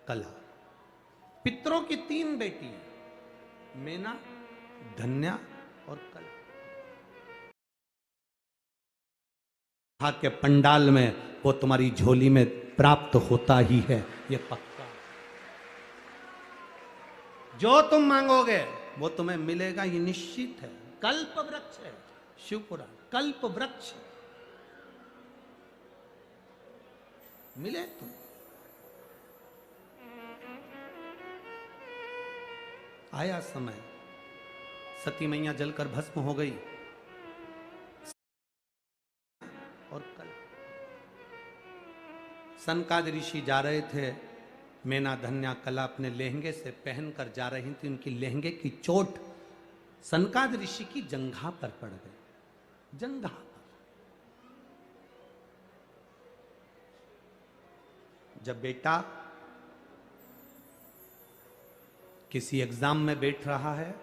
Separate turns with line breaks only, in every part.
कला। पितरों की 3 बेटी, मेना, धन्या और कला। के पंडाल में वो तुम्हारी झोली में प्राप्त होता ही है, ये पक्का। जो तुम मांगोगे वो तुम्हें मिलेगा, ये निश्चित है। कल्प वृक्ष है शिवपुराण, कल्प वृक्ष मिले तुम। आया समय, सती मैया जलकर भस्म हो गई और कल सनकाद ऋषि जा रहे थे, मेना धन्या कला अपने लहंगे से पहनकर जा रही थी। उनकी लहंगे की चोट सनकाद ऋषि की जंघा पर पड़ गई, जंघा पर। जब बेटा किसी एग्जाम में बैठ रहा है,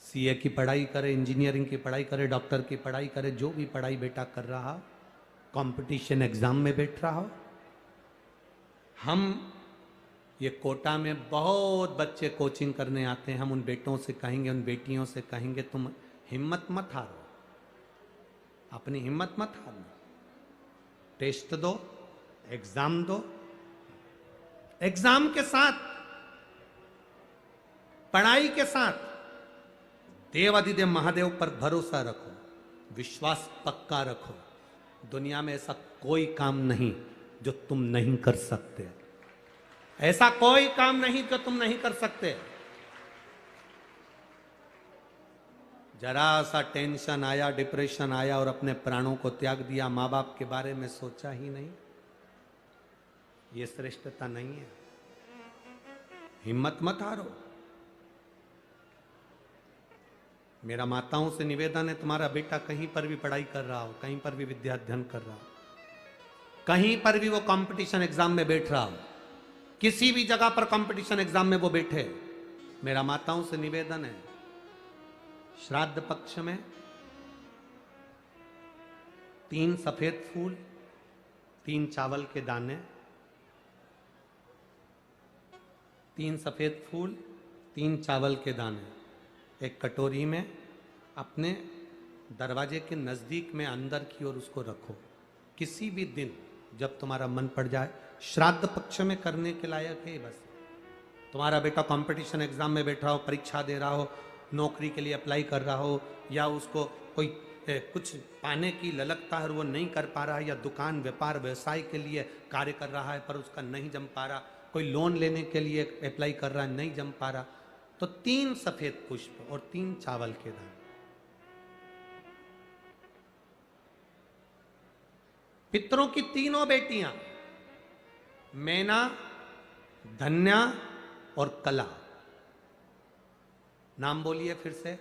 सीए की पढ़ाई करे, इंजीनियरिंग की पढ़ाई करे, डॉक्टर की पढ़ाई करे, जो भी पढ़ाई बेटा कर रहा, कंपटीशन एग्जाम में बैठ रहा हो, हम ये कोटा में बहुत बच्चे कोचिंग करने आते हैं, हम उन बेटों से कहेंगे, उन बेटियों से कहेंगे, तुम हिम्मत मत हारो, अपनी हिम्मत मत हारना, टेस्ट दो, एग्जाम दो, एग्जाम के साथ, पढ़ाई के साथ देवादिदेव महादेव पर भरोसा रखो, विश्वास पक्का रखो। दुनिया में ऐसा कोई काम नहीं जो तुम नहीं कर सकते, ऐसा कोई काम नहीं जो तुम नहीं कर सकते। जरा सा टेंशन आया, डिप्रेशन आया और अपने प्राणों को त्याग दिया, मां बाप के बारे में सोचा ही नहीं, ये श्रेष्ठता नहीं है। हिम्मत मत हारो। मेरा माताओं से निवेदन है, तुम्हारा बेटा कहीं पर भी पढ़ाई कर रहा हो, कहीं पर भी विद्या अध्ययन कर रहा हो, कहीं पर भी वो कंपटीशन एग्जाम में बैठ रहा हो, किसी भी जगह पर कंपटीशन एग्जाम में वो बैठे, मेरा माताओं से निवेदन है, श्राद्ध पक्ष में 3 सफेद फूल, 3 चावल के दाने, 3 सफेद फूल, 3 चावल के दाने एक कटोरी में अपने दरवाजे के नजदीक में अंदर की ओर उसको रखो। किसी भी दिन जब तुम्हारा मन पड़ जाए, श्राद्ध पक्ष में करने के लायक है। बस तुम्हारा बेटा कंपटीशन एग्जाम में बैठा हो, परीक्षा दे रहा हो, नौकरी के लिए अप्लाई कर रहा हो, या उसको कोई कुछ पाने की ललकता है और वो नहीं कर पा रहा है, या दुकान व्यापार व्यवसाय के लिए कार्य कर रहा है पर उसका नहीं जम पा रहा, कोई लोन लेने के लिए अप्लाई कर रहा है, नहीं जम पा रहा, तो 3 सफेद पुष्प और 3 चावल के दाने। पितरों की 3 बेटियां, मेना, धन्या और कला। नाम बोलिए फिर से,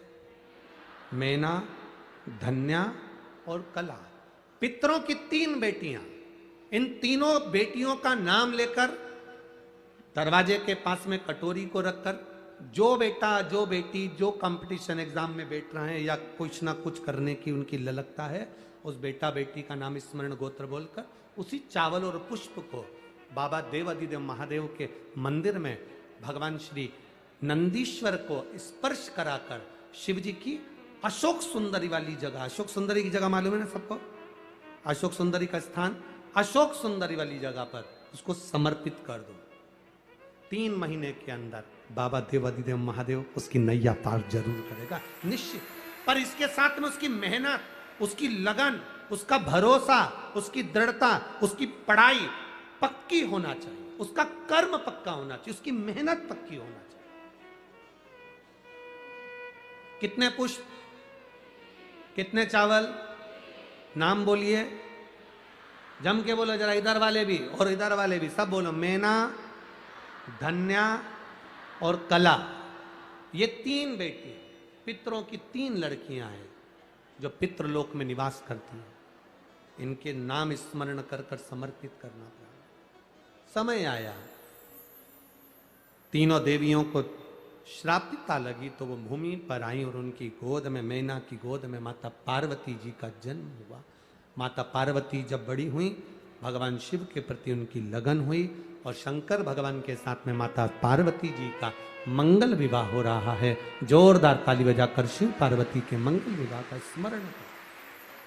मेना, धन्या और कला। पितरों की 3 बेटियां, इन तीनों बेटियों का नाम लेकर दरवाजे के पास में कटोरी को रखकर, जो बेटा, जो बेटी, जो कंपटीशन एग्जाम में बैठ रहे हैं या कुछ ना कुछ करने की उनकी ललकता है, उस बेटा बेटी का नाम स्मरण गोत्र बोलकर उसी चावल और पुष्प को बाबा देवादिदेव महादेव के मंदिर में भगवान श्री नंदीश्वर को स्पर्श कराकर शिव जी की अशोक सुंदरी वाली जगह, अशोक सुंदरी की जगह मालूम है ना सबको, अशोक सुंदरी का स्थान, अशोक सुंदरी वाली जगह पर उसको समर्पित कर दो। 3 महीने के अंदर बाबा देवादिदेव महादेव उसकी नैया पार जरूर करेगा, निश्चित। पर इसके साथ में उसकी मेहनत, उसकी लगन, उसका भरोसा, उसकी दृढ़ता, उसकी पढ़ाई पक्की होना चाहिए, उसका कर्म पक्का होना चाहिए, उसकी मेहनत पक्की होना चाहिए। कितने पुष्प, कितने चावल, नाम बोलिए, जम के बोलो जरा, इधर वाले भी और इधर वाले भी, सब बोलो, मेना, धन्या और कला। ये 3 बेटी, पितरों की 3 लड़कियां हैं जो पितृलोक में निवास करती हैं। इनके नाम स्मरण कर कर समर्पित करना पड़ा। समय आया, तीनों देवियों को श्रापिता लगी तो वो भूमि पर आई और उनकी गोद में, मैना की गोद में माता पार्वती जी का जन्म हुआ। माता पार्वती जब बड़ी हुई, भगवान शिव के प्रति उनकी लगन हुई और शंकर भगवान के साथ में माता पार्वती जी का मंगल विवाह हो रहा है। जोरदार ताली बजाकर शिव पार्वती के मंगल विवाह का स्मरण करें।